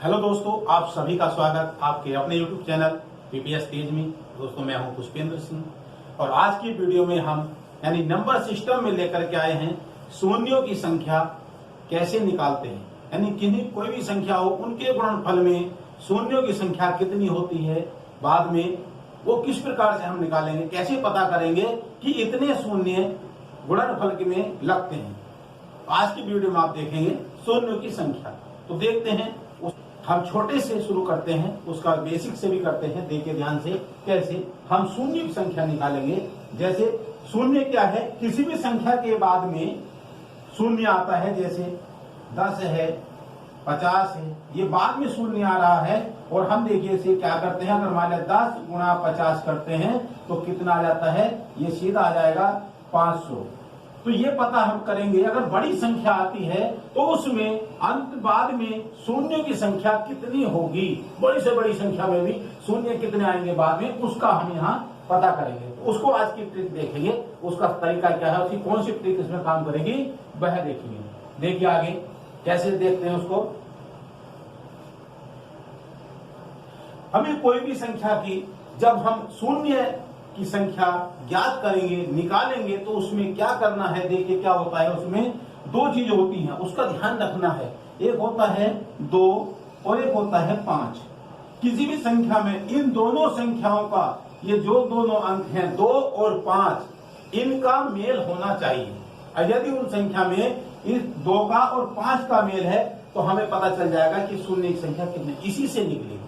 Hello दोस्तों, आप सभी का स्वागत आपके अपने YouTube चैनल पीपीएस तेज में। दोस्तों, मैं हूं पुष्पेंद्र सिंह और आज की वीडियो में हम यानी नंबर सिस्टम में लेकर के आए हैं शून्यों की संख्या कैसे निकालते हैं। यानी किन्हीं कोई भी संख्या हो उनके गुणनफल में शून्यों की संख्या कितनी होती है, बाद में वो किस प्रकार से हम निकालेंगे, कैसे पता करेंगे कि इतने शून्य गुणनफल में लगते हैं। आज की वीडियो में आप देखेंगे शून्यों की संख्या। तो देखते हैं, हम छोटे से शुरू करते हैं, उसका बेसिक से भी करते हैं। देखिए ध्यान से कैसे हम शून्य की संख्या निकालेंगे। जैसे शून्य क्या है, किसी भी संख्या के बाद में शून्य आता है। जैसे 10 है, 50 है, ये बाद में शून्य आ रहा है। और हम देखिए इसे क्या करते हैं, अगर मान लिया 10 गुणा 50 करते हैं तो कितना आ जाता है, ये सीधा आ जाएगा 500। तो ये पता हम करेंगे। अगर बड़ी संख्या आती है तो उसमें अंत बाद में शून्य की संख्या कितनी होगी, बड़ी से बड़ी संख्या में भी शून्य कितने आएंगे बाद में, उसका हम यहाँ पता करेंगे। तो उसको आज की ट्रिक देखेंगे, उसका तरीका क्या है, उसकी कौन सी ट्रिक इसमें काम करेगी वह देखेंगे। देखिए आगे कैसे देखते हैं उसको। हमें कोई भी संख्या की जब हम शून्य की संख्या ज्ञात करेंगे, निकालेंगे, तो उसमें क्या करना है। देखिए क्या होता है, उसमें दो चीज होती हैं, उसका ध्यान रखना है। एक होता है 2 और एक होता है 5। किसी भी संख्या में इन दोनों संख्याओं का, ये जो दोनों अंक हैं 2 और 5, इनका मेल होना चाहिए। और यदि उन संख्या में इस 2 का और 5 का मेल है तो हमें पता चल जाएगा कि शून्य की संख्या कितनी, इसी से निकलेगी।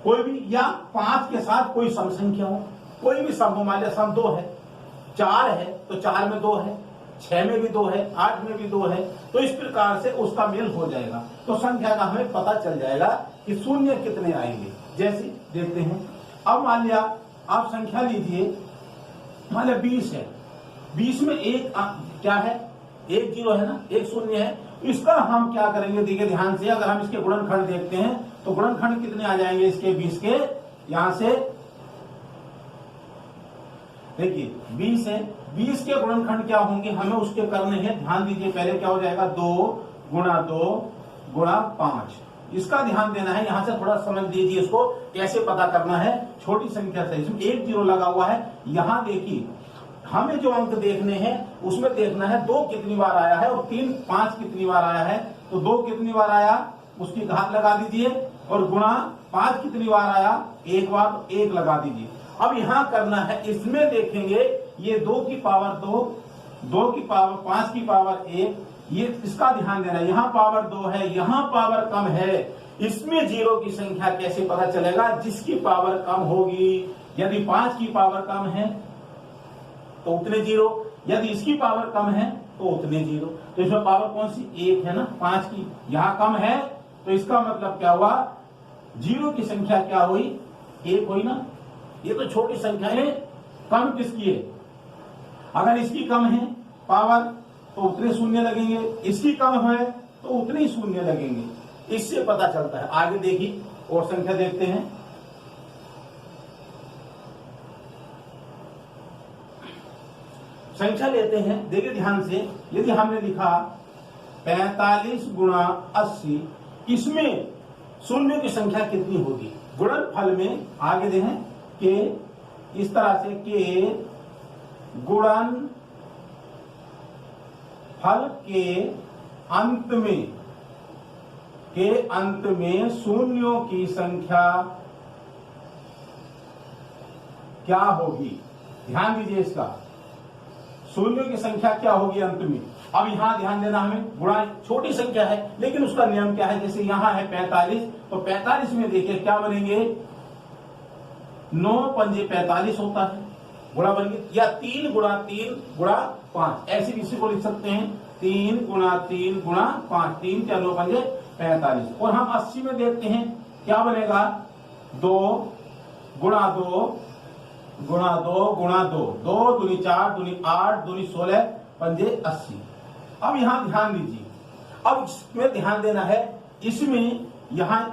कोई भी या 5 के साथ कोई सम संख्या हो, कोई भी सम हो, मान लिया सम 2 है, 4 है तो 4 में 2 है, 6 में भी 2 है, 8 में भी 2 है, तो इस प्रकार से उसका मेल हो जाएगा। तो संख्या का हमें पता चल जाएगा कि शून्य कितने आएंगे। जैसे देखते हैं, अब मान लिया आप संख्या लीजिए, मान लिया 20 है, 20 में एक क्या है, 1 0 है ना, 1 शून्य है। इसका हम क्या करेंगे, देखिए ध्यान से, अगर हम इसके गुणनखंड देखते हैं तो गुणनखंड कितने आ जाएंगे इसके 20 के, यहां से देखिए 20 है, 20 के गुणनखंड क्या होंगे हमें उसके करने हैं। ध्यान दीजिए, पहले क्या हो जाएगा, 2 गुणा 2 गुणा 5। इसका ध्यान देना है, यहां से थोड़ा समझ दीजिए इसको कैसे पता करना है। छोटी संख्या से इसमें 1 0 लगा हुआ है। यहां देखिए हमें जो अंक देखने हैं उसमें देखना है 2 कितनी बार आया है और 3 5 कितनी बार आया है। तो 2 कितनी बार आया उसकी घात लगा दीजिए, और गुणा 5 कितनी बार आया, 1 बार, 1 लगा दीजिए। अब यहां करना है, इसमें देखेंगे ये 2 की पावर 2, 2 की पावर 5 की पावर 1, ये इसका ध्यान देना। यहाँ पावर 2 है, यहाँ पावर कम है, इसमें 0 की संख्या कैसे पता चलेगा, जिसकी पावर कम होगी। यदि 5 की पावर कम है तो उतने 0, यदि इसकी पावर कम है तो उतने 0। तो इसमें पावर कौन सी, 1 है ना, 5 की, यहाँ कम है, तो इसका मतलब क्या हुआ, 0 की संख्या क्या हुई, 1 हुई ना। ये तो छोटी संख्या है, कम किसकी है, अगर इसकी कम है पावर तो उतने शून्य लगेंगे, इसकी कम है तो उतने ही शून्य लगेंगे। इससे पता चलता है। आगे देखिए और संख्या देखते हैं। संख्या लेते हैं, देखिए ध्यान से। यदि हमने लिखा 45 गुणा 80, इसमें शून्य की संख्या कितनी होगी गुणनफल में। आगे देखें के इस तरह से के गुणन फल के अंत में शून्यों की संख्या क्या होगी। ध्यान दीजिए इसका, शून्यों की संख्या क्या होगी अंत में। अब यहां ध्यान देना, हमें गुणा छोटी संख्या है लेकिन उसका नियम क्या है। जैसे यहां है 45, तो 45 में देखिए क्या बनेंगे, 9 पंजे 45 होता है, गुणा बन गया। या 3 गुणा 3 गुणा 5, ऐसे भी इसी को लिख सकते हैं, 3 गुणा 3 गुणा 5, 3 क्या 9 पंजे 45। और हम 80 में देखते हैं क्या बनेगा, 2 गुणा 2 गुणा 2 गुणा 2, 2 दूनी 4 दूनी 8 दूनी 16 पंजे 80। अब यहां ध्यान दीजिए, अब इसमें ध्यान देना है, इसमें यहां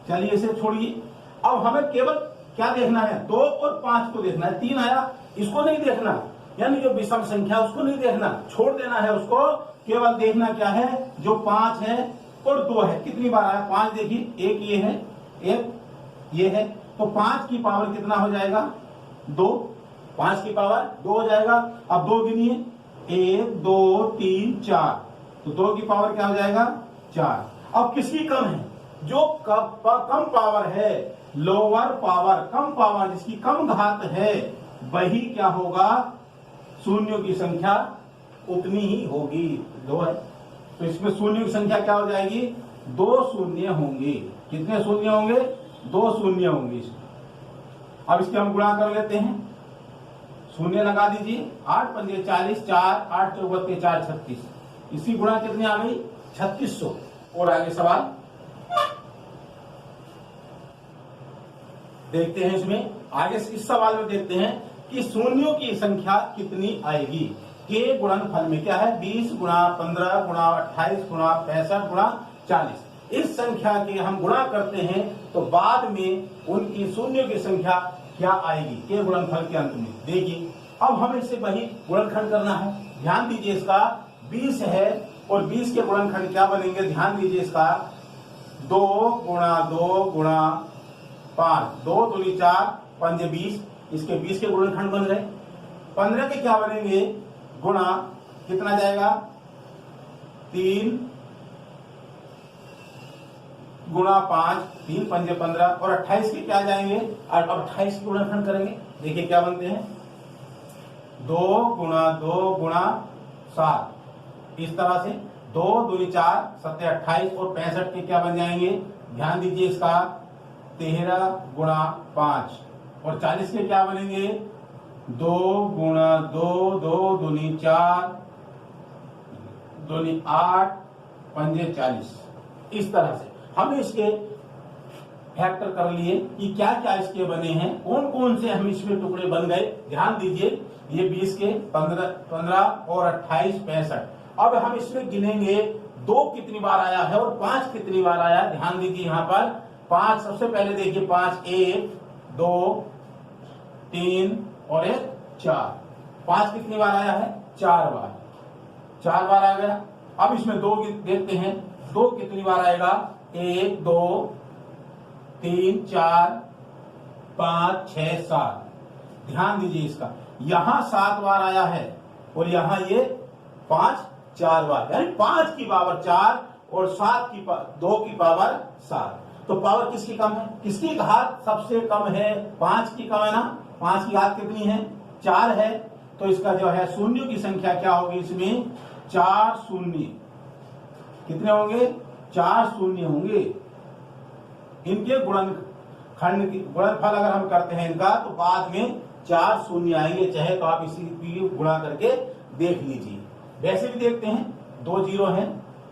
चलिए इसे छोड़िए। अब हमें केवल क्या देखना है, 2 और 5 को देखना है। 3 आया, इसको नहीं देखना, यानी जो विषम संख्या उसको नहीं देखना, छोड़ देना है उसको। केवल देखना क्या है, जो 5 है और 2 है। कितनी बार आया? 5। देखिए एक ये है, एक ये है, तो 5 की पावर कितना हो जाएगा? 2। 5 की पावर 2 हो जाएगा। अब 2 गिनिए, 1 2 3 4, तो 2 की पावर क्या हो जाएगा? 4। अब किसकी कम है? जो कम पावर है, लोअर पावर, कम पावर, जिसकी कम घात है, वही क्या होगा? शून्यों की संख्या उतनी ही होगी। 2 है तो इसमें शून्य की संख्या क्या हो जाएगी? 2 शून्य होंगे। कितने शून्य होंगे? 2 शून्य होंगे इसमें। अब इसके हम गुणा कर लेते हैं। शून्य लगा दीजिए, 8 पंजे 40, 4 8 चौबत के 4 36, इसी गुणा कितनी आ गई? 3600। और आगे सवाल देखते हैं। इसमें आगे इस सवाल में देखते हैं कि शून्यों की संख्या कितनी आएगी। के गुणनफल में क्या है? 20 गुणा 15 गुणा 28 गुणा 65 गुणा 40। इस संख्या के हम गुणा करते हैं तो बाद में उनकी शून्यों की संख्या क्या आएगी के गुणनफल के अंत में। देखिए अब हमें इसे वही गुणनखंड करना है। ध्यान दीजिए, इसका 20 है और 20 के गुणनखंड क्या बनेंगे? ध्यान दीजिए, इसका 2 गुणा 2 गुणा 5, 2 दूनी 4 पंजे 20, इसके 20 के गुणनखंड बन गए। 15 के क्या बनेंगे? गुणा कितना जाएगा? 3 गुणा 5, 3 पंजे 15, और 28 के क्या जाएंगे? अब 28 के गुणनखंड करेंगे। देखिए क्या बनते हैं? 2 गुणा 2 गुणा 7, इस तरह से 2 दूनी 4 7 28, और 65 के क्या बन जाएंगे? ध्यान दीजिए, इसका 13 गुणा 5, और 40 के क्या बनेंगे? 2 गुणा 2 2 दूनी 4 दूनी 8 पंजे 40। इस तरह से हम इसके फैक्टर कर लिए कि क्या क्या इसके बने हैं, कौन कौन से हम इसमें टुकड़े बन गए। ध्यान दीजिए, ये 20 के 15 और 28 65। अब हम इसमें गिनेंगे 2 कितनी बार आया है और 5 कितनी बार आया है। ध्यान दीजिए, यहाँ पर 5 सबसे पहले देखिए, 5 1 2 3 और 1 4। 5 कितनी बार आया है? 4 बार। 4 बार आ गया। अब इसमें 2 देखते हैं, 2 कितनी बार आएगा? 1 2 3 4 5 6 7। ध्यान दीजिए, इसका यहां 7 बार आया है और यहां ये 5 4 बार, यानी 5 की पावर 4 और 2 की पावर 7। तो पावर किसकी कम है? किसकी घात सबसे कम है? 5 की कम है ना। 5 की घात कितनी है? 4 है। तो इसका जो है शून्यों की संख्या क्या होगी? इसमें 4 शून्य। कितने होंगे? 4 शून्य होंगे। इनके गुणनखंड की गुणनफल अगर हम करते हैं इनका, तो बाद में 4 शून्य आएंगे। चाहे तो आप इसी की गुणा करके देख लीजिए। वैसे भी देखते हैं, 2 0 है,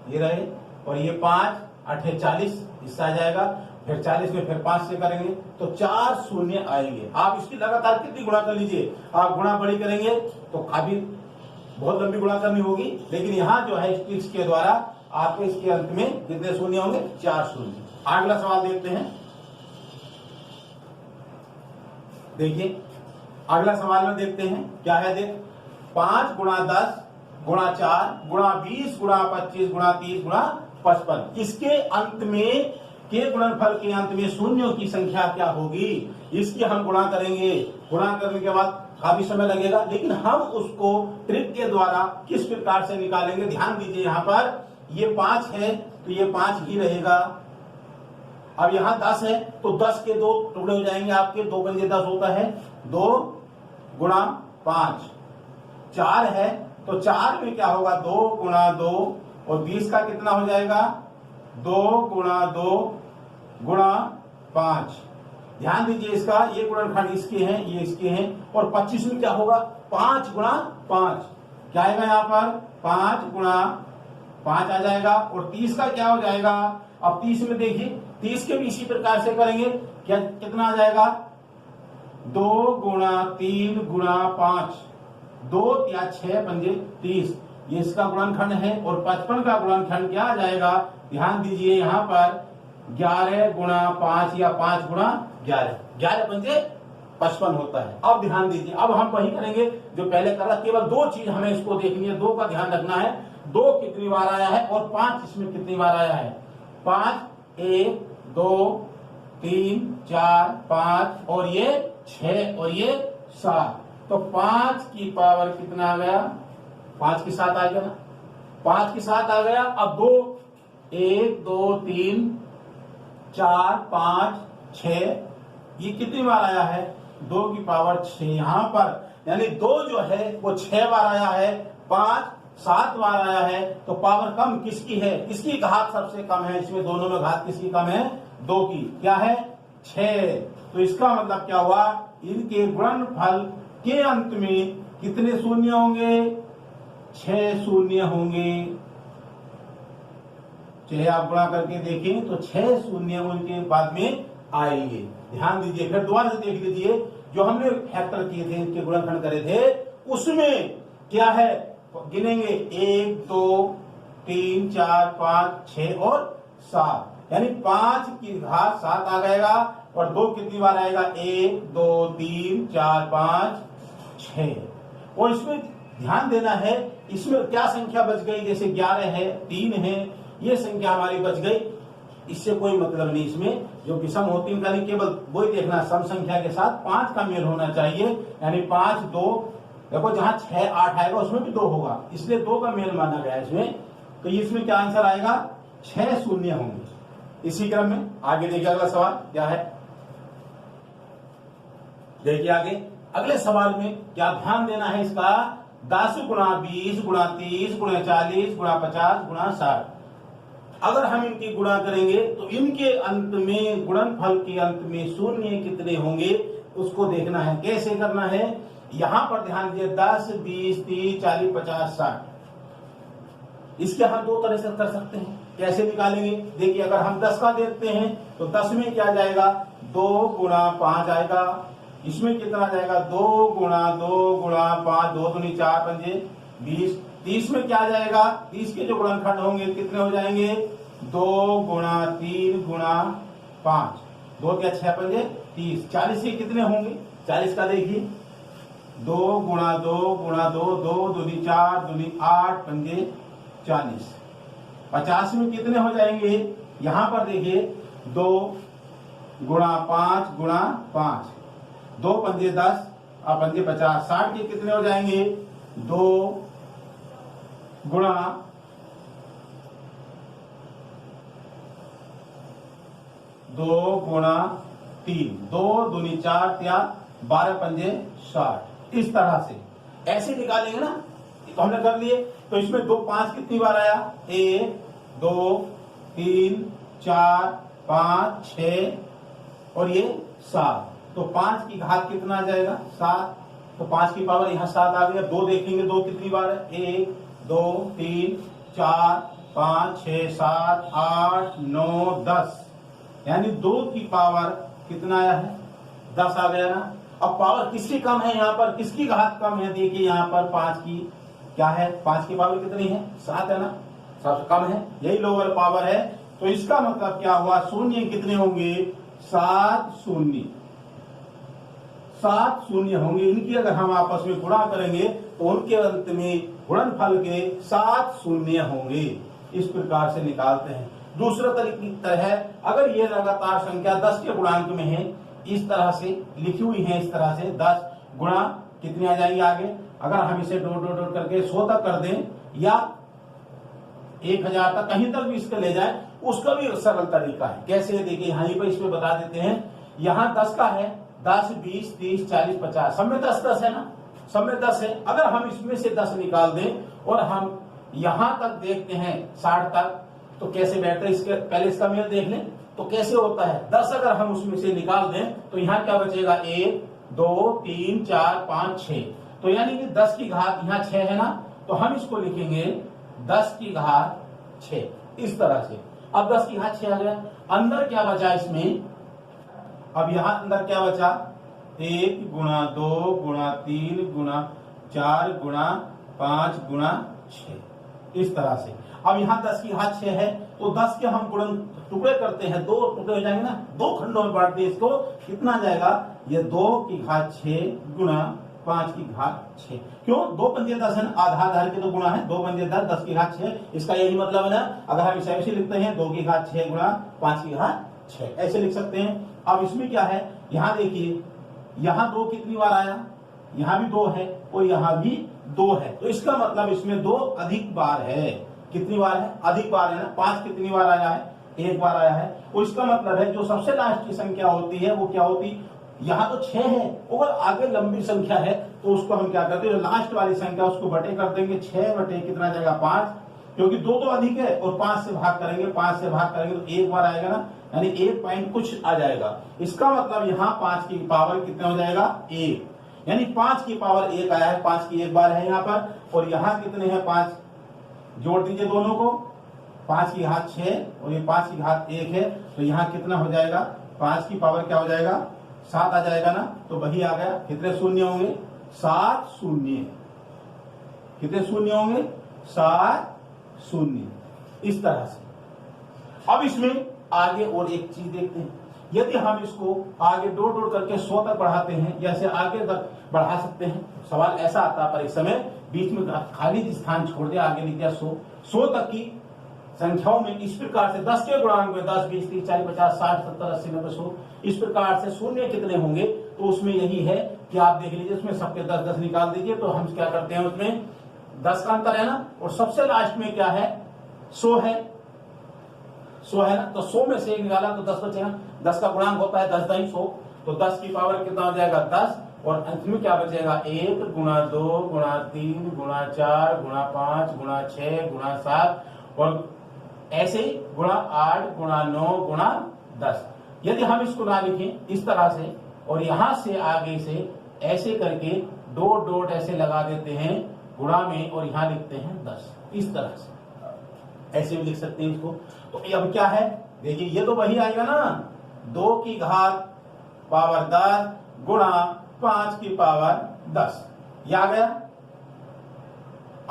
ये रहे, और ये 5 8 40, इससे आ जाएगा। फिर 40 में फिर 5 से करेंगे तो 4 शून्य आएंगे। आप इसकी लगातार कितनी गुणा कर लीजिए, आप गुणा बड़ी करेंगे तो काफी बहुत लंबी गुणा करनी होगी, लेकिन यहाँ जो है इस ट्रिक्स के द्वारा आपके इसके अंत में कितने शून्य होंगे? 4 शून्य। अगला सवाल देखते हैं। देखिए अगला सवाल में देखते हैं क्या है। देख, 5 गुणा 10 गुणा 4 गुणा 20 गुणा 25 गुणा 30 गुणा 55, इसके अंत में के गुणनफल के अंत में शून्यों की संख्या क्या होगी? इसकी हम गुणा करेंगे। गुणा करने के बाद काफी समय लगेगा, लेकिन हम उसको ट्रिक के द्वारा किस प्रकार से निकालेंगे। ध्यान दीजिए, यहाँ पर ये 5 है तो ये 5 ही रहेगा। अब यहाँ 10 है तो 10 के 2 टुकड़े हो जाएंगे आपके, 2 पंजे 10 होता है। 2 गुणा 5। 4 है तो 4 में क्या होगा? 2 गुणा 2, और 20 का कितना हो जाएगा? 2 गुणा 2 गुणा 5। ध्यान दीजिए, इसका ये गुणनखंड इसके हैं, ये इसके हैं, और 25 में क्या होगा? 5 गुणा 5। क्या आएगा यहाँ पर? 5 गुणा 5 आ जाएगा। और 30 का क्या हो जाएगा? अब 30 में देखिए, 30 के भी इसी प्रकार से करेंगे। क्या कितना आ जाएगा? 2 गुणा 3 गुणा 5, 2 या 6 पंजे 30, ये इसका गुणनखंड है। और 55 का गुणनखंड क्या आ जाएगा? ध्यान दीजिए, यहाँ पर 11 गुणा 5 या 5 गुणा 11, 11 पंजे 55 होता है। अब ध्यान दीजिए, अब हम वही करेंगे जो पहले करा। केवल 2 चीज हमें इसको देखनी है, 2 का ध्यान रखना है। 2 कितनी बार आया है और 5 इसमें कितनी बार आया है। 5 1 2 3 4 5 और ये 6 और ये 7, तो 5 की पावर कितना आ गया, 5 के साथ आ गया ना, 5 के साथ आ गया। अब 2 1 2 3 4 5 6 ये कितनी बार आया है, 2 की पावर 6 यहां पर, यानी 2 जो है वो 6 बार आया है, 5 7 बार आया है, तो पावर कम किसकी है, किसकी घात सबसे कम है, इसमें दोनों में घात किसकी कम है, 2 की, क्या है 6। तो इसका मतलब क्या हुआ, इनके गुणनफल के अंत में कितने शून्य होंगे, 6 शून्य होंगे। चाहे आप गुणा करके देखें तो 6 शून्य उनके बाद में आएंगे। ध्यान दीजिए, फिर दोबारा से देख लीजिए, जो हमने फैक्टर किए थे, इनके गुणनखंड करे थे, उसमें क्या है, गिनेंगे 1 2 3 4 5 6 और 7, यानी 5 की घात 7 आ जाएगा और 2 कितनी बार आएगा, 1 2 3 4 5 6। और इसमें ध्यान देना है, इसमें क्या संख्या बच गई, जैसे 11 है 3 है, ये संख्या हमारी बच गई, इससे कोई मतलब नहीं। इसमें जो विषम होती है नहीं, केवल वही देखना, सम संख्या के साथ 5 का मेल होना चाहिए, यानी 5 2, देखो जहां 6 8 आएगा उसमें भी 2 होगा, इसलिए 2 का मेल माना गया इसमें। तो इसमें क्या आंसर आएगा, 6 शून्य होंगे। इसी क्रम में आगे देखिए, अगला सवाल क्या है, देखिए आगे अगले सवाल में क्या ध्यान देना है इसका, 10 गुणा 20 गुणा 30 गुणा 40 गुणा 50 गुणा 60। अगर हम इनकी गुणा करेंगे तो इनके अंत में, गुणनफल के अंत में शून्य कितने होंगे उसको देखना है। कैसे करना है, यहां पर ध्यान दीजिए, 10 20 30 40 50 60, इसके हम 2 तरह से कर सकते हैं। कैसे निकालेंगे, देखिए अगर हम 10 का देखते हैं तो 10 में क्या जाएगा, 2 गुणा 5 आएगा, इसमें कितना जाएगा, 2 गुणा 5 2 दूनी 4 पंजे 20। 30 में क्या जाएगा, 30 के जो गुणनखंड होंगे कितने हो जाएंगे, 2 गुणा 3 गुणा 5 2 क्या 6 पंजे 30। 40 के कितने होंगे, 40 का देखिए, 2 गुणा 2 गुणा 2 2 दूनी 4 दूनी 8 पंजे 40। 50 में कितने हो जाएंगे, यहां पर देखिए, 2 गुणा 5 गुणा 5 2 पंजे 10 और पंजे 50। 60 के कितने हो जाएंगे, 2 गुणा 2 गुणा 3 2 दूनी 4 या 12 पंजे 60। इस तरह से ऐसे निकालेंगे ना, तो हमने कर लिए। तो इसमें 2 5 कितनी बार आया, 1 2 3 4 5 6 और ये 7, तो 5 की घात कितना आ जाएगा, 7, तो 5 की पावर यहाँ 7 आ गया। 2 देखेंगे, 2 कितनी बार है, 1 2 3 4 5 6 7 8 9 10, यानी 2 की पावर कितना आया है, 10 आ गया ना। अब पावर किसकी कम है, यहाँ पर किसकी घात कम है, देखिए यहाँ पर 5 की क्या है, 5 की पावर कितनी है, 7 है ना, सबसे कम है, यही लोअर पावर है। तो इसका मतलब क्या हुआ, शून्य कितने होंगे, 7 शून्य होंगे। इनकी अगर हम आपस में गुणा करेंगे तो उनके अंत में गुणनफल के 7 शून्य होंगे। इस प्रकार से निकालते हैं। दूसरा तरीका है, अगर ये लगातार संख्या 10 के गुणांक में है, इस तरह से लिखी हुई है, इस तरह से 10 गुणा कितने आ जाएंगे आगे, अगर हम इसे डॉट करके 100 तक कर दें या 1000 तक, कहीं तक भी इसको ले जाए, उसका भी सरल तरीका है। कैसे, देखिए यहीं पर इसमें बता देते हैं। यहाँ 10 का है, 10 20 30 40 50, सब में 10 10 है ना, सब में 10 है। अगर हम इसमें से 10 निकाल दें और हम यहां तक देखते हैं 60 तक, तो कैसे बैठता है, इसके पहले इसका मेल देख लें तो कैसे होता है। 10 अगर हम उसमें से निकाल दें तो यहाँ क्या बचेगा, 1 2 3 4 5 6, तो यानी कि 10 की घात यहाँ 6 है ना, तो हम इसको लिखेंगे 10 की घात 6, इस तरह से। अब 10 की घात 6 आ गया, अंदर क्या बचा इसमें, अब यहां अंदर क्या बचा, 1 गुणा 2 गुणा 3 गुणा 4 गुणा 5 गुणा 6, इस तरह से। अब यहाँ 10 की घात 6 है, तो 10 के हम गुणन टुकड़े करते हैं, 2 टुकड़े हो जाएंगे ना, 2 खंडों में बांट दिए इसको, कितना जाएगा, ये 2 की घात 6 गुणा 5 की घात 6। क्यों? 2 पंजे 10 है ना, आधार के तो गुणा है, 2 पंजे 10, 10 की घात 6, इसका यही मतलब है ना। अगर हम इसे ऐसे लिखते हैं 2 की घात 6 गुणा 5 की घात 6, ऐसे लिख सकते हैं। अब इसमें क्या है, यहां देखिए, यहां 2 कितनी बार आया, यहां भी 2 है और यहां भी 2 है, तो इसका मतलब इसमें 2 अधिक बार है। कितनी बार है? अधिक बार है ना। 5 कितनी बार आया है? एक बार आया है। तो इसका मतलब है जो सबसे लास्ट की संख्या होती है वो क्या होती, यहाँ तो 6 है और आगे लंबी संख्या है, तो उसको हम क्या करते हैं, लास्ट वाली संख्या उसको बटे कर देंगे। 6 बटे कितना जाएगा 5, क्योंकि 2 तो अधिक है और 5 से भाग करेंगे, 5 से भाग करेंगे तो एक बार आएगा ना, यानी 1 पॉइंट कुछ आ जाएगा। इसका मतलब यहाँ 5 की पावर कितना हो जाएगा 1, यानी 5 की पावर 1 आया है, 5 की एक बार है यहाँ पर। और यहाँ कितने हैं 5, जोड़ दीजिए दोनों को, 5 की घात 6 और ये 5 की घात 1 है, तो यहाँ कितना हो जाएगा, 5 की पावर क्या हो जाएगा 7 आ जाएगा ना। तो वही आ गया। कितने शून्य होंगे, 7 शून्य। कितने शून्य होंगे, 7 शून्य। इस तरह से अब इसमें आगे और एक चीज देखते हैं, यदि हम इसको आगे जोड़ करके 100 तक बढ़ाते हैं, जैसे आगे तक बढ़ा सकते हैं। सवाल ऐसा आता है परीक्षा में, बीच में खाली स्थान छोड़ दिया, आगे लिख दिया 100 तक की संख्याओं में इस प्रकार से 10 के गुणांक में 10, 20, 30, 40, 50, 60, 70, 80, 90, 100 इस प्रकार से शून्य कितने होंगे, तो उसमें यही है कि आप देख लीजिए, उसमें सबके 10-10 निकाल दीजिए। तो हम क्या करते हैं, उसमें 10 का अंतर है ना, और सबसे लास्ट में क्या है 100 है, 100 है ना, तो 100 में से एक निकाला तो 10 बचेगा। 10 का गुणांक होता है 10 दाई 100, तो 10 की पावर कितना हो जाएगा 10, और अंत में क्या बचेगा 1 गुणा 2 गुणा 3 गुणा 4 गुणा 5 गुणा 6 गुणा 7 और ऐसे ही गुणा 8 गुणा 9 गुणा 10। यदि हम इसको ना लिखें इस तरह से और यहां से आगे से ऐसे करके डॉट डॉट ऐसे लगा देते हैं गुणा में, और यहां लिखते हैं 10, इस तरह से ऐसे भी लिख सकते हैं इसको। तो अब क्या है देखिए, ये तो वही आएगा ना, 2 की घात पावर 10 गुणा 5 की पावर 10, ये आ गया।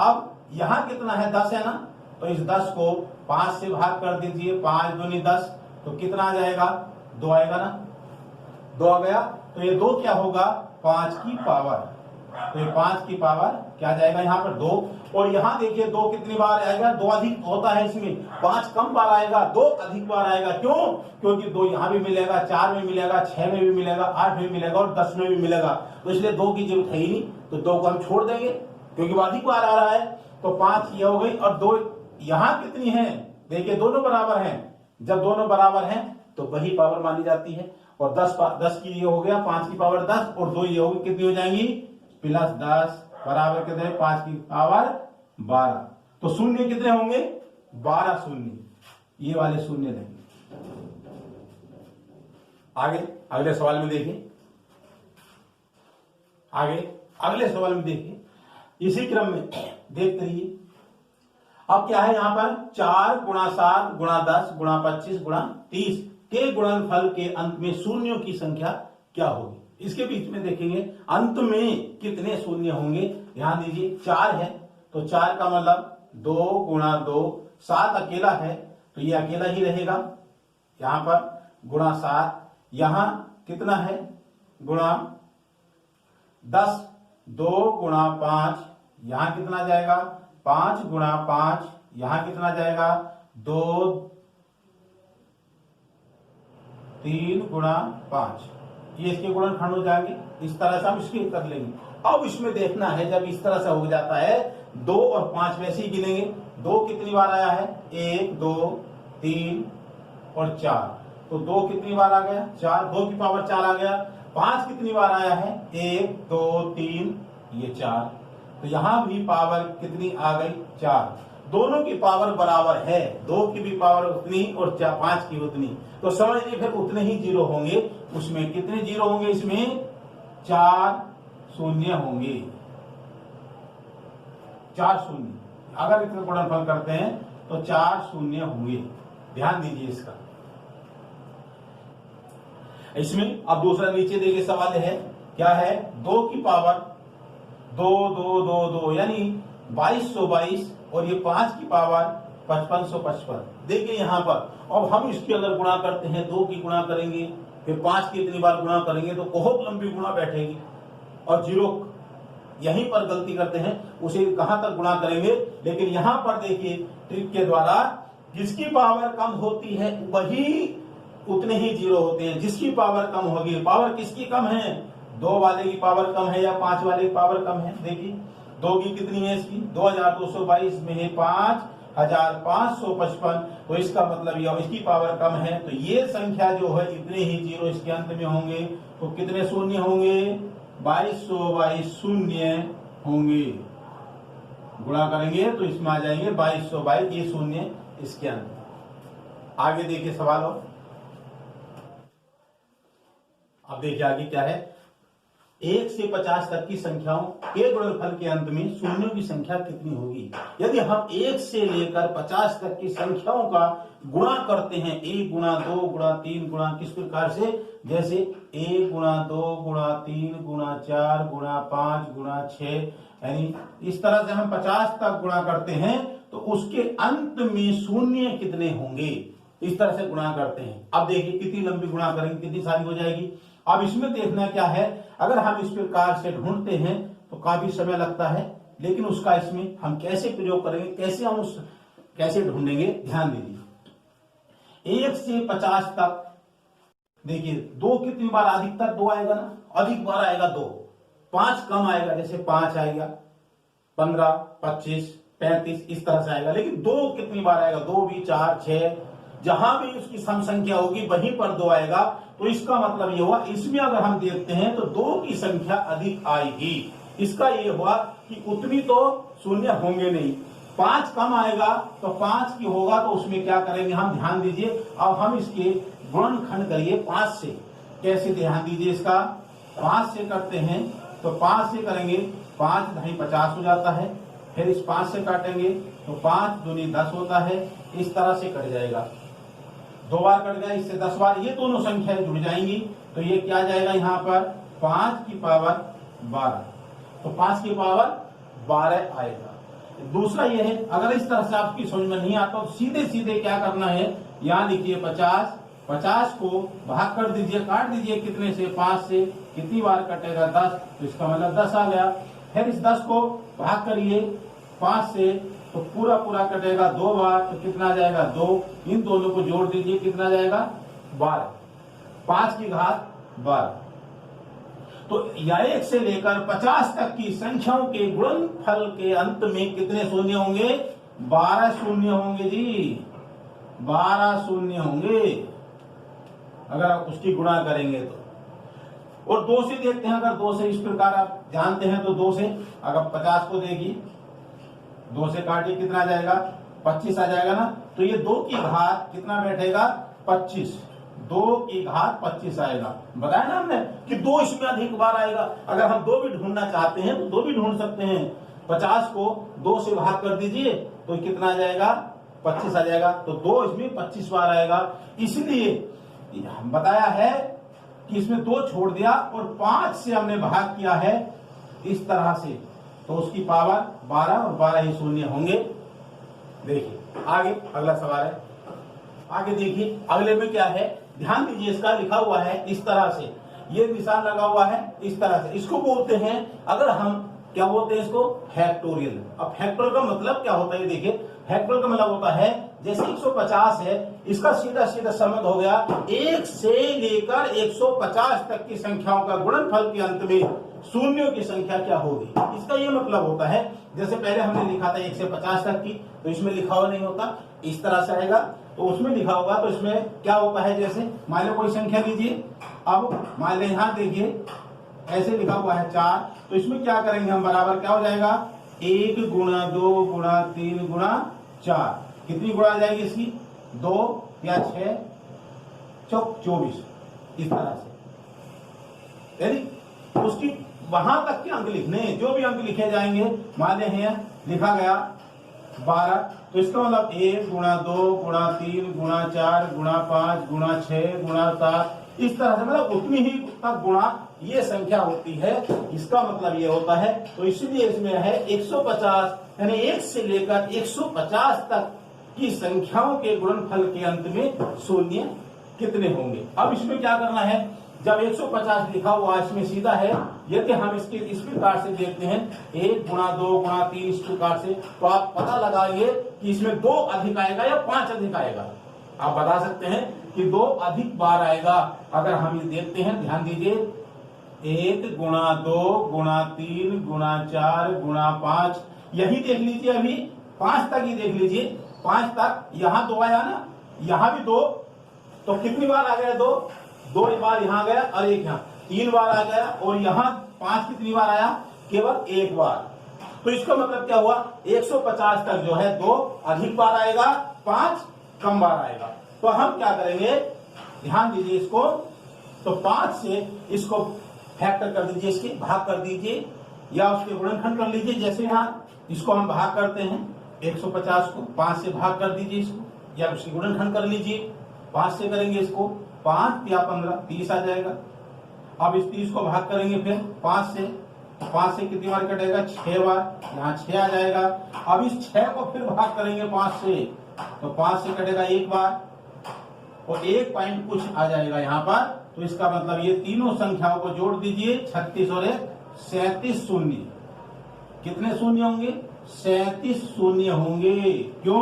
अब यहां कितना है 10 है ना, तो इस 10 को 5 से भाग कर दीजिए, 5 दूनी 10, तो कितना आ जाएगा 2 आएगा ना, 2 आ गया। तो ये 2 क्या होगा 5 की पावर, तो ये 5 की पावर क्या जाएगा यहाँ पर 2। और यहाँ देखिए 2 कितनी बार आएगा, 2 अधिक होता है इसमें, 5 कम बार आएगा, 2 अधिक बार आएगा। क्यों? क्योंकि 2 यहाँ भी मिलेगा, 4 में मिलेगा, 6 में भी मिलेगा, 8 में मिलेगा और 10 में भी मिलेगा, तो इसलिए 2 की जरूरत है ही नहीं, तो 2 को हम छोड़ देंगे क्योंकि वो अधिक बार आ रहा है। तो 5 ये हो गई, और 2 यहाँ कितनी है देखिए, दोनों बराबर हैं। जब दोनों बराबर हैं तो वही पावर मानी जाती है। और 10 की ये हो गया, 5 की पावर 10 और 2 ये होगी, कितनी हो जाएंगी +10 बराबर कितने 5 की पावर 12। तो शून्य कितने होंगे 12 शून्य, ये वाले शून्य देंगे। आगे अगले सवाल में देखिए, आगे अगले सवाल में देखिए, इसी क्रम में देखते रहिए। अब क्या है यहाँ पर 4 गुणा 7 गुणा 10 गुणा 25 गुणा 30 के गुणनफल के अंत में शून्यों की संख्या क्या होगी। इसके बीच में देखेंगे अंत में कितने शून्य होंगे। ध्यान दीजिए 4 है तो 4 का मतलब 2 गुणा 2, 7 अकेला है तो ये अकेला ही रहेगा यहां पर, गुणा 7, यहां कितना है गुणा 10, 2 गुणा 5, यहां कितना जाएगा 5 गुणा 5, यहां कितना जाएगा 2, 3 गुणा 5, ये इसके गुणनखंड हो जाएंगे। इस तरह से हम इसके कर लेंगे। अब इसमें देखना है जब इस तरह से हो जाता है 2 और 5 वैसे ही गिनेंगे। 2 कितनी बार आया है 1 2 3 और 4, तो 2 कितनी बार आ गया 4, 2 की पावर 4 आ गया। 5 कितनी बार आया है 1 2 3, ये 4, तो यहां भी पावर कितनी आ गई 4। दोनों की पावर बराबर है, 2 की भी पावर उतनी और 5 की उतनी, तो समझिए फिर उतने ही जीरो होंगे। उसमें कितने जीरो होंगे, इसमें 4 शून्य होंगे, 4 शून्य। अगर इतना गुणनफल करते हैं तो 4 शून्य होंगे। ध्यान दीजिए इसका। इसमें अब दूसरा नीचे देखिए सवाल है, क्या है 2 की पावर 2 2 2 2 यानी 2222 और ये 5 की पावर 5555। देखिए यहां पर अब हम इसके अगर गुणा करते हैं 2 की गुणा करेंगे फिर 5 की इतनी बार गुणा करेंगे तो बहुत लंबी गुणा बैठेगी और जीरो यहीं पर गलती करते हैं, उसे कहां तक गुणा करेंगे। लेकिन यहां पर देखिए ट्रिक के द्वारा जिसकी पावर कम होती है वही उतने ही जीरो होते हैं। जिसकी पावर कम होगी, पावर किसकी कम है, 2 वाले की पावर कम है या 5 वाले की पावर कम है। देखिए 2 की कितनी है इसकी, 2222 में है 5555, तो इसका मतलब यह इसकी पावर कम है, तो ये संख्या जो है इतने ही जीरो इसके अंत में होंगे। तो कितने शून्य होंगे, 2222 शून्य होंगे। गुणा करेंगे तो इसमें आ जाएंगे 2222, ये शून्य इसके अंत। आगे देखिए सवाल हो, अब देखिए आगे क्या है। 1 से 50 तक की संख्याओं के गुणनफल के अंत में शून्यों की संख्या कितनी होगी। यदि हम 1 से लेकर 50 तक की संख्याओं का गुणा करते हैं, 1 गुणा 2 गुणा 3 गुणा, किस प्रकार से, जैसे 1 गुणा 2 गुणा 3 गुणा 4 गुणा 5 गुणा 6, यानी इस तरह से हम 50 तक गुणा करते हैं तो उसके अंत में शून्य कितने होंगे, इस तरह से गुणा करते हैं। अब देखिए कितनी लंबी गुणा करेंगे, कितनी सारी हो जाएगी। अब इसमें देखना क्या है, अगर हम इस प्रकार से ढूंढते हैं तो काफी समय लगता है, लेकिन उसका इसमें हम कैसे प्रयोग करेंगे, कैसे ढूंढेंगे, ध्यान दीजिए। 1 से 50 तक देखिए 2 कितनी बार, अधिकतर 2 आएगा ना, अधिक बार आएगा 2, 5 कम आएगा, जैसे 5 आएगा, 15 25 35 इस तरह से आएगा। लेकिन 2 कितनी बार आएगा, 2 भी 4 6, जहां भी उसकी सम संख्या होगी वहीं पर 2 आएगा। तो इसका मतलब ये हुआ, इसमें अगर हम देखते हैं तो 2 की संख्या अधिक आएगी। इसका ये हुआ कि उतनी तो शून्य होंगे नहीं। 5 कम आएगा तो 5 की होगा, तो उसमें क्या करेंगे हम, ध्यान दीजिए। अब हम इसके गुणनखंड करिए 5 से, कैसे, ध्यान दीजिए। इसका 5 से करते हैं तो 5 से करेंगे, 5 ढाई 50 हो जाता है। फिर इस 5 से काटेंगे तो 5 दूनी 10 होता है, इस तरह से कट जाएगा। 2 बार कट गया, इससे 10 बार, ये दोनों संख्याएं जुड़ जाएंगी। तो ये क्या जाएगा यहाँ पर, 5 की पावर 12, तो 5 की पावर 12 आएगा। दूसरा ये है, अगर इस तरह से आपकी समझ में नहीं आता तो सीधे सीधे क्या करना है, यहाँ लिखिए 50, 50 को भाग कर दीजिए, काट दीजिए कितने से, 5 से, कितनी बार कटेगा, 10, तो इसका मतलब 10 आ गया। फिर इस 10 को भाग करिए 5 से, तो पूरा पूरा कटेगा 2 बार, तो कितना आ जाएगा, 2। इन दोनों को जोड़ दीजिए, कितना जाएगा, 12, 5 की घात 12। तो 1 से लेकर 50 तक की संख्याओं के गुणनफल के अंत में कितने शून्य होंगे, 12 शून्य होंगे जी, 12 शून्य होंगे अगर आप उसकी गुणा करेंगे तो। और 2 से देखते हैं, अगर 2 से इस प्रकार आप जानते हैं तो 2 से अगर 50 को देखिए, 2 से काटिए, कितना आ जाएगा, 25 आ जाएगा ना। तो ये 2 की घात कितना बैठेगा, 25, 2 की घात 25 आएगा। बताया ना हमने कि 2 इसमें अधिक बार आएगा। अगर हम 2 भी ढूंढना चाहते हैं तो 2 भी ढूंढ सकते हैं। 50 को 2 से भाग कर दीजिए तो कितना आ जाएगा, 25 आ जाएगा। तो 2 इसमें 25 बार आएगा। इसलिए बताया है कि इसमें 2 छोड़ दिया और 5 से हमने भाग किया है इस तरह से, तो उसकी पावर 12 और 12 ही शून्य होंगे। देखिए आगे अगला सवाल है, आगे देखिए अगले में क्या है, ध्यान दीजिए। इसका लिखा हुआ है इस तरह से, ये निशान लगा हुआ है इस तरह से। इसको बोलते हैं, अगर हम क्या बोलते हैं इसको, फैक्टोरियल। अब फैक्टोरियल का मतलब क्या होता है, देखिए फैक्टोरियल का मतलब होता है, जैसे 150 है, इसका सीधा सीधा संबंध हो गया 1 से लेकर 150 तक की संख्याओं का गुणनफल के अंत में शून्यों की संख्या क्या होगी। इसका ये मतलब होता है, जैसे पहले हमने लिखा था 1 से 50 तक की, तो इसमें लिखा हुआ नहीं होता, इस तरह से आएगा। तो उसमें लिखा होगा तो इसमें क्या होता है, जैसे मान लो कोई संख्या लीजिए, अब मान लो यहाँ देखिए ऐसे लिखा हुआ है 4, तो इसमें क्या करेंगे हम, बराबर क्या हो जाएगा, 1 गुणा 2 गुणा 3 गुणा 4, कितनी गुणा आ जाएगी इसकी, 2 या 6 चौक 24, इस तरह से। यानी उसकी वहां तक के अंक लिखने, जो भी अंक लिखे जाएंगे, मान लें हैं लिखा गया 12, तो इसका मतलब 1 गुणा 2 गुणा 3 गुणा 4 गुणा 5 गुणा 6 गुणा 7, इस तरह से, मतलब उतनी ही तक गुणा ये संख्या होती है। इसका मतलब ये होता है, तो इसलिए इसमें है 150, यानी 1 से लेकर 150 तक की संख्याओं के गुणनफल के अंत में शून्य कितने होंगे। अब इसमें क्या करना है, जब 150 लिखा हुआ इसमें सीधा है, यदि हम इसके इस प्रकार से देखते हैं 1 गुणा 2 गुणा 3 इस प्रकार से, तो आप पता लगाइए कि इसमें 2 अधिक आएगा या 5 अधिक आएगा। आप बता सकते हैं कि 2 अधिक बार आएगा। अगर हम ये देखते हैं, ध्यान दीजिए, 1 गुणा 2 गुणा 3 गुणा 4 गुणा 5, यही देख लीजिए, अभी 5 तक ही देख लीजिए, 5 तक यहाँ 2 आया ना, यहाँ भी 2, तो कितनी बार आ गया 2 बार यहाँ गया और 1 यहाँ, 3 बार आ गया, और यहाँ 5 कितनी बार आया, केवल 1 बार। तो इसका मतलब क्या हुआ, 150 तक जो है 2 अधिक बार आएगा, 5 कम बार आएगा। तो हम क्या करेंगे, ध्यान दीजिए इसको, तो 5 से इसको फैक्टर कर दीजिए, इसके भाग कर दीजिए या उसके गुणनखंड कर लीजिए। जैसे यहाँ इसको हम भाग करते हैं 150 को, 5 से भाग कर दीजिए इसको, या उसके गुणनखंड कर लीजिए। 5 से करेंगे इसको, 5 या 15, 30 आ जाएगा। अब इस 30 को भाग करेंगे फिर 5 से, 5 से कितनी बार कटेगा, 6 बार, यहाँ 6 आ जाएगा। अब इस 6 को फिर भाग करेंगे 5 से, तो 5 से कटेगा 1 बार, और 1 पॉइंट कुछ आ जाएगा यहाँ पर। तो इसका मतलब ये तीनों संख्याओं को जोड़ दीजिए, 36 और 1 37 शून्य। कितने शून्य होंगे, 37 शून्य होंगे। क्यों,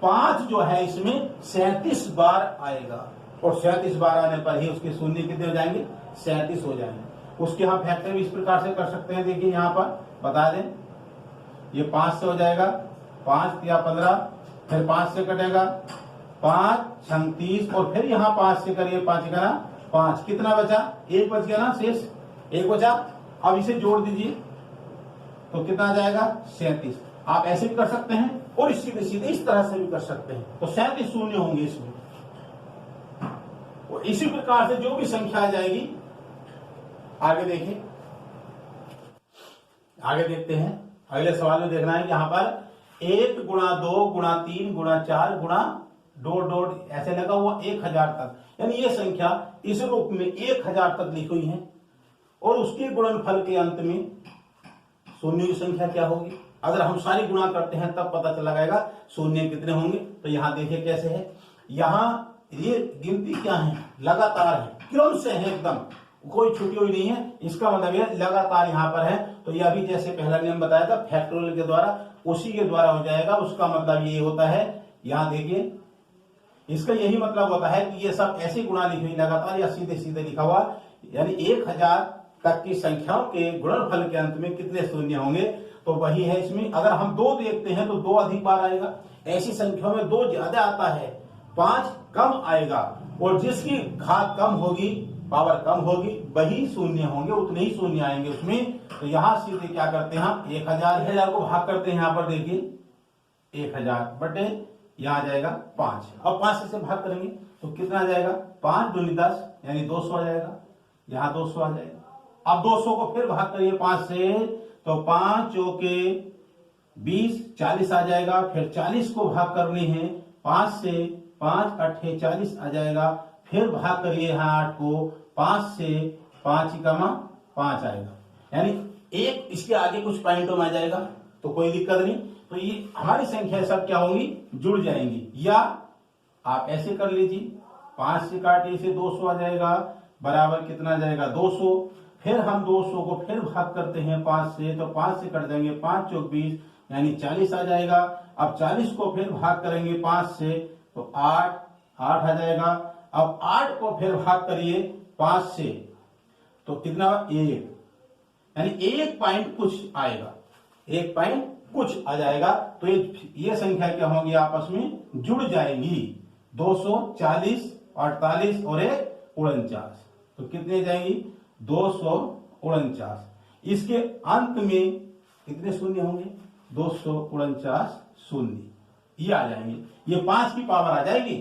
5 जो है इसमें 37 बार आएगा, और 37 बार आने पर ही उसके शून्य कितने हो जाएंगे, 37 हो जाएंगे। उसके हम फैक्टर भी इस प्रकार से कर सकते हैं। देखिए यहाँ पर बता दें, ये 5 से हो जाएगा, 5 या 15, फिर 5 से कटेगा 5 36, और फिर यहाँ 5 से करिए, 5 का 5, कितना बचा, 1 बच गया ना, शेष 1 बचा। अब इसे जोड़ दीजिए तो कितना आ जाएगा, 37। आप ऐसे भी कर सकते हैं और सीधे सीधे इस तरह से भी कर सकते हैं, तो 37 शून्य होंगे इसमें। और इसी प्रकार से जो भी संख्या आ जाएगी, आगे देखिए, आगे देखते हैं। अगले सवाल में देखना है कि यहाँ पर 1 गुणा 2 गुणा 3 गुणा 4 गुणा डॉट डॉट ऐसे लगा हुआ 1000 तक, यानी ये संख्या इस रूप में 1000 तक लिखी हुई है, और उसके गुणनफल के अंत में शून्य की संख्या क्या होगी। अगर हम सारी गुणा करते हैं तब पता चला जाएगा शून्य कितने होंगे। तो यहाँ देखिए कैसे है, यहाँ ये गिनती क्या है, लगातार है, क्रम से है, एकदम कोई छुट्टी हुई नहीं है। इसका मतलब ये लगातार यहाँ पर है। तो ये अभी जैसे पहला नियम बताया था फैक्टोरियल के द्वारा, उसी के द्वारा हो जाएगा। उसका मतलब ये होता है, यहाँ देखिए, इसका यही मतलब होता है कि ये सब ऐसी गुणा लिखी हुई लगातार या सीधे सीधे लिखा हुआ, यानी 1000 तक की संख्याओं के गुणनफल के अंत में कितने शून्य होंगे। तो वही है इसमें। अगर हम 2 देखते हैं तो 2 अधिक बार आएगा, ऐसी संख्याओं में 2 ज्यादा आता है, 5 कम आएगा, और जिसकी घात कम होगी, पावर कम होगी, वही शून्य होंगे, उतने ही शून्य आएंगे उसमें। तो यहाँ सीधे क्या करते हैं, हम 1000 को भाग करते हैं। यहाँ पर देखिए 1000 बटे यहाँ आ जाएगा 5। अब 5 से भाग करेंगे तो कितना आ जाएगा, 5 दूनी 10, यानी 200 आ जाएगा। यहाँ 200 आ जाएगा। अब 200 को फिर भाग करिए 5 से, तो 5 चौके 20, 40 आ जाएगा। फिर 40 को भाग करनी है 5 से, 5 अट्ठे 40 आ जाएगा। फिर भाग करिए यहाँ 8 को 5 से, 5 कमा 5 आएगा, यानी एक इसके आगे कुछ पॉइंटों में आ जाएगा, तो कोई दिक्कत नहीं। तो ये हमारी संख्या सब क्या होंगी, जुड़ जाएंगी। या आप ऐसे कर लीजिए, 5 से काटिए से 200 आ जाएगा, बराबर कितना आ जाएगा 200। फिर हम 200 को फिर भाग करते हैं 5 से, तो 5 से कट जाएंगे 5 चौक 20, यानी 40 आ जाएगा। अब 40 को फिर भाग करेंगे 5 से, तो 8 आ जाएगा। अब 8 को फिर भाग करिए 5 से, तो कितना 1, यानी 1 पॉइंट कुछ आएगा, 1 पॉइंट कुछ आ जाएगा। तो ये संख्या क्या होगी, आपस में जुड़ जाएंगी। 240, 48 और 1 49, तो कितने जाएंगी 249। इसके अंत में कितने शून्य होंगे, 249 शून्य, ये आ जाएंगे। ये 5 की पावर आ जाएगी,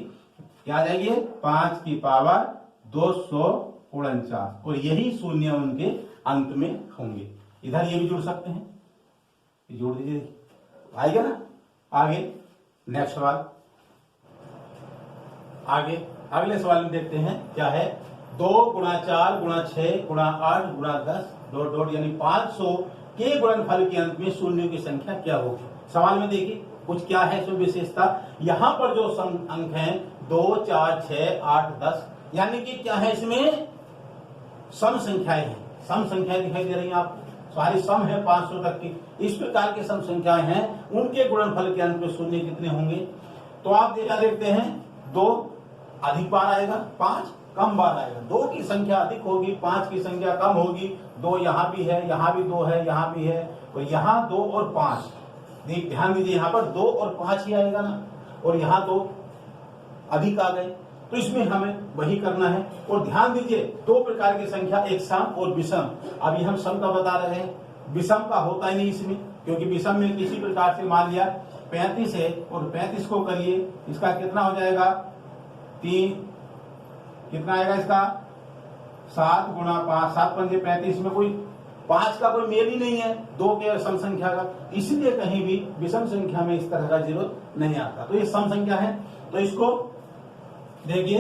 क्या आ जाएगी, 5 की पावर 249, और यही शून्य उनके अंत में होंगे। इधर ये भी जुड़ सकते हैं, जोड़ दीजिए, आएगा ना। आगे नेक्स्ट सवाल, आगे अगले सवाल में देखते हैं क्या है। 2 गुणा 4 गुणा 6 गुणा 8 गुणा 10 डॉट डॉट, यानी 500 के गुणनफल के अंत में शून्य की संख्या क्या होगी। सवाल में देखिए कुछ क्या है इसमें विशेषता। यहाँ पर जो अंक हैं 2 4 6 8 10, यानी कि क्या है इसमें सम संख्याएं हैं, सम संख्याएं दिखाई दे रही हैं आपको, सारी सम है 500 तक की। इस प्रकार के सम संख्याएं हैं, उनके गुणनफल के अंत में शून्य कितने होंगे? तो आप देखते हैं 2 अधिक बार आएगा, 5 कम बार आएगा। 2 की संख्या अधिक होगी, 5 की संख्या कम होगी। 2 यहाँ भी है, यहाँ भी 2 है, यहाँ भी है, और यहाँ 2 और 5, ध्यान दीजिए यहाँ पर 2 और 5 ही आएगा ना, और यहाँ 2 अधिक आ गए, तो इसमें हमें वही करना है। और ध्यान दीजिए 2 प्रकार की संख्या, एक सम और विषम। अभी हम सम का बता रहे हैं, विषम का होता ही नहीं इसमें, क्योंकि विषम में किसी प्रकार से मान लिया 35 है और 35 को करिए, इसका कितना हो जाएगा 3, कितना आएगा इसका 7 गुणा 5, 7 पंजे 35 में कोई 5 का कोई मेल ही नहीं है 2 के सम संख्या का, इसलिए कहीं भी विषम संख्या में इस तरह का जरूरत नहीं आता। तो ये सम संख्या है, तो इसको देखिए।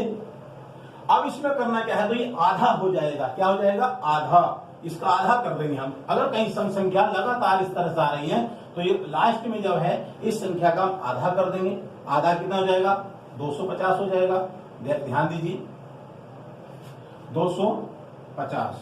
अब इसमें करना क्या है, तो ये आधा हो जाएगा, क्या हो जाएगा आधा, इसका आधा कर देंगे हम। अगर कहीं सम संख्या लगातार इस तरह से आ रही है तो ये लास्ट में जब है इस संख्या का हम आधा कर देंगे। आधा कितना हो जाएगा 250 हो जाएगा, ध्यान दीजिए 250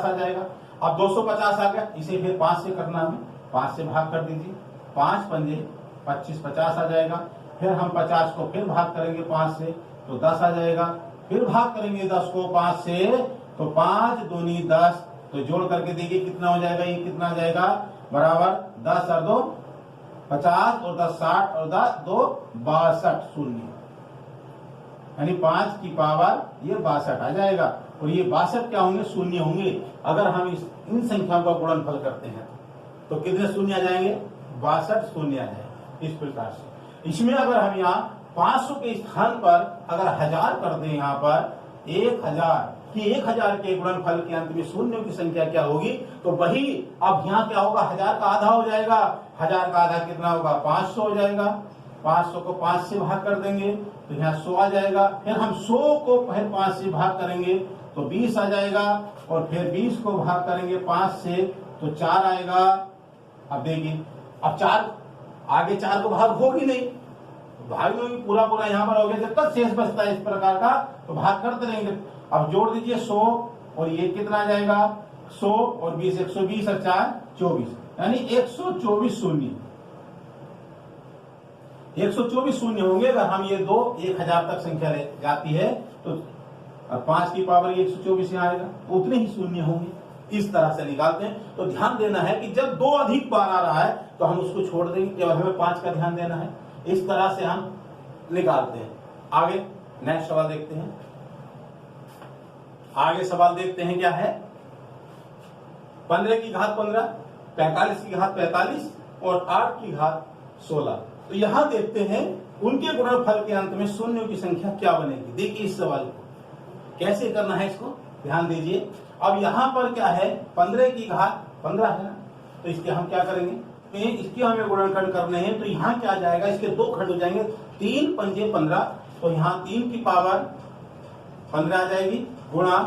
आ जाएगा। अब 250 आ गया, इसे फिर 5 से करना हमें, 5 से भाग कर दीजिए, 5 पंजे 25, 50 आ जाएगा। फिर हम 50 को फिर भाग करेंगे 5 से तो 10 आ जाएगा, फिर भाग करेंगे 10 को 5 से तो 5 दूनी 10, तो जोड़ करके देखिए कितना हो जाएगा, ये कितना आ जाएगा बराबर 10 और 2 50 और 10 60 और 2 62 शून्य, यानी 5 की पावर ये 62 आ जाएगा। और ये 62 क्या होंगे, शून्य होंगे। अगर हम इन संख्याओं का गुणनफल करते हैं तो कितने शून्य आ जाएंगे, 62 शून्य आ जाएंगे। इस प्रकार से इसमें अगर हम यहाँ 500 के स्थान पर अगर 1000 कर दें, यहाँ पर 1000 कि 1000 के गुणनफल के अंत में शून्यों की संख्या क्या होगी, तो वही अब यहाँ क्या होगा, 1000 का आधा हो जाएगा। 1000 का आधा कितना होगा, 500 हो जाएगा। 500 को 5 से भाग कर देंगे तो यहाँ 100 आ जाएगा। फिर हम 100 को फिर 5 से भाग करेंगे तो 20 आ जाएगा, और फिर 20 को भाग करेंगे 5 से तो 4 आएगा। अब देखिए, अब 4 आगे 4 को भाग होगी नहीं, भाग में पूरा पूरा यहाँ पर हो गया, जब तक शेष बचता है इस प्रकार का तो भाग करते रहेंगे। अब जोड़ दीजिए 100 और ये कितना आ जाएगा 100 और 20, 120 और 4 24, यानी 124 शून्य, 124 शून्य होंगे। अगर हम ये 1000 तक संख्या जाती है तो 5 की पावर 124 यहाँ आएगा, उतने ही शून्य होंगे। इस तरह से निकालते हैं। तो ध्यान देना है कि जब 2 अधिक बार आ रहा है तो हम उसको छोड़ देंगे, केवल हमें 5 का ध्यान देना है। इस तरह से हम निकालते हैं। आगे नेक्स्ट सवाल देखते हैं। आगे सवाल देखते हैं क्या है, 15 की घात 15, 45 की घात 45 और 8 की घात 16। तो यहां देखते हैं उनके गुणनफल के अंत में शून्यों की संख्या क्या बनेगी। देखिए इस सवाल को कैसे करना है, इसको ध्यान दीजिए। अब यहाँ पर क्या है, 15 की घात 15 है ना, तो इसके हम क्या करेंगे, इसके हमें गुणनखंड करने हैं। तो यहाँ क्या जाएगा, इसके 2 खंड हो जाएंगे, 3 पंजे 15, तो यहाँ 3 की पावर 15 आ जाएगी, गुणा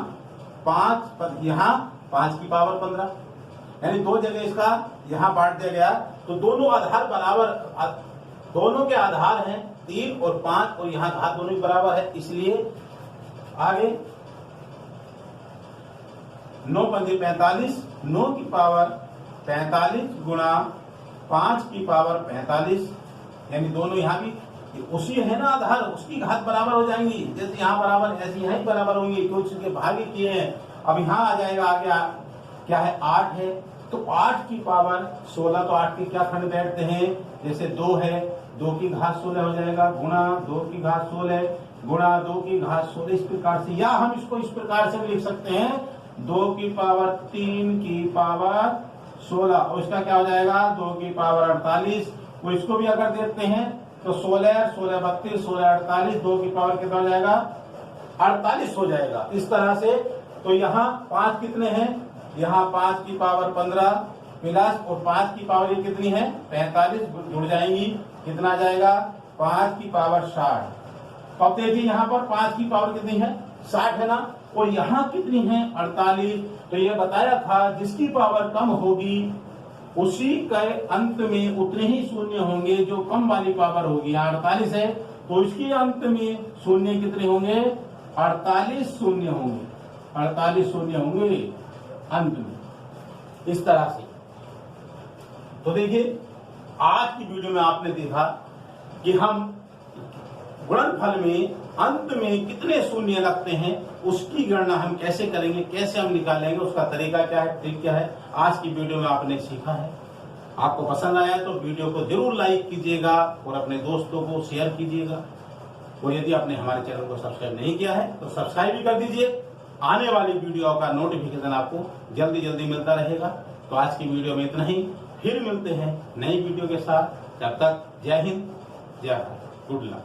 5, यहाँ 5 की पावर 15, यानी 2 जगह इसका यहाँ बांट दिया गया। तो दोनों आधार बराबर, दोनों के आधार हैं 3 और 5, और यहाँ घात दोनों बराबर है, इसलिए आगे 9 पंजे 45, 9 की पावर 45 गुणा 5 की पावर 45, यानी दोनों यहाँ भी उसी है ना आधार, उसकी घात बराबर हो जाएंगी। जैसे यहाँ बराबर ऐसे यहाँ ही बराबर होंगी, क्योंकि उसके भागे किए हैं। अब यहाँ आ जाएगा आगे क्या है, 8 है, तो 8 की पावर 16, तो 8 के क्या खंड बैठते हैं, जैसे 2 है, 2 की घात 16 हो जाएगा, गुणा 2 की घात 16 गुणा 2 की घात 16। इस प्रकार से, या हम इसको इस प्रकार से लिख सकते हैं, 2 की पावर 3 की पावर 16, और इसका क्या हो जाएगा 2 की पावर 48। वो इसको भी अगर देखते हैं तो 16, 16 32, 16 48, 2 की पावर कितना हो जाएगा 48 हो जाएगा। इस तरह से तो यहाँ 5 कितने हैं, यहाँ 5 की पावर 15 प्लस और 5 की पावर ये कितनी है 45, जुड़ जाएंगी, कितना आ जाएगा 5 की पावर 60। अब देखिए यहाँ पर 5 की पावर कितनी है 60 है ना, और यहाँ कितनी है 48। तो ये बताया था जिसकी पावर कम होगी उसी के अंत में उतने ही शून्य होंगे जो कम वाली पावर होगी। यहाँ 48 है तो इसके अंत में शून्य कितने होंगे 48 शून्य होंगे, 48 शून्य होंगे अंत में, इस तरह से। तो देखिए आज की वीडियो में आपने देखा कि हम गुणनफल में अंत में कितने शून्य लगते हैं, उसकी गणना हम कैसे करेंगे, कैसे हम निकालेंगे, उसका तरीका क्या है, ट्रिक क्या है, आज की वीडियो में आपने सीखा है। आपको पसंद आया तो वीडियो को जरूर लाइक कीजिएगा और अपने दोस्तों को शेयर कीजिएगा। और यदि आपने हमारे चैनल को सब्सक्राइब नहीं किया है तो सब्सक्राइब भी कर दीजिए। आने वाली वीडियो का नोटिफिकेशन आपको जल्दी जल्दी मिलता रहेगा। तो आज की वीडियो में इतना ही, फिर मिलते हैं नई वीडियो के साथ। तब तक जय हिंद, जय भारत, गुड लक।